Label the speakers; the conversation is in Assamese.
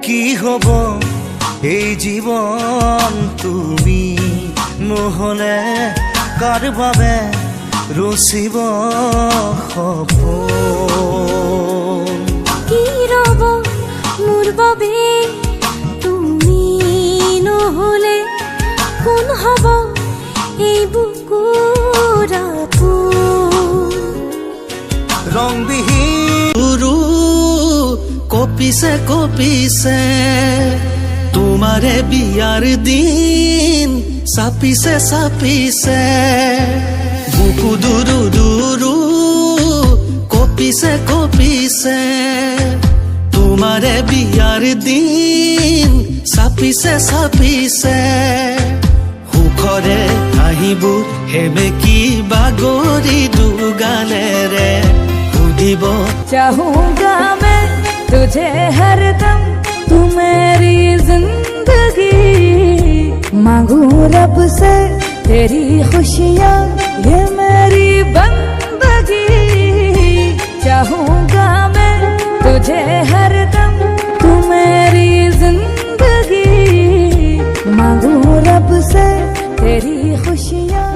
Speaker 1: কি হব এই জীৱন তুমি নহলে কাৰ বাবে ৰচিব সপোন
Speaker 2: কি ৰব মোৰ বাবে তুমি নহলে কোন হব এই বুকুৰ আপোন
Speaker 1: ৰংবিহীন
Speaker 3: কপিছে কপিছে তোমাৰে বিয়াৰ দিন চাপিছে চাপিছে বুকু দুৰু দুৰু কপিছে কপিছে তোমাৰে বিয়াৰ দিন চাপিছে চাপিছে সুখৰে আহিবোৰ হেমেকি বাগৰি দুগালেৰে সুধিব
Speaker 2: चाहूंगा मैं तुझे हरदम तू मेरी जिंदगी मांगू रब से तेरी खुशियाँ ये मेरी बंदगी चाहूंगा मैं तुझे हरदम तू मेरी जिंदगी मांगू रब से तेरी खुशियाँ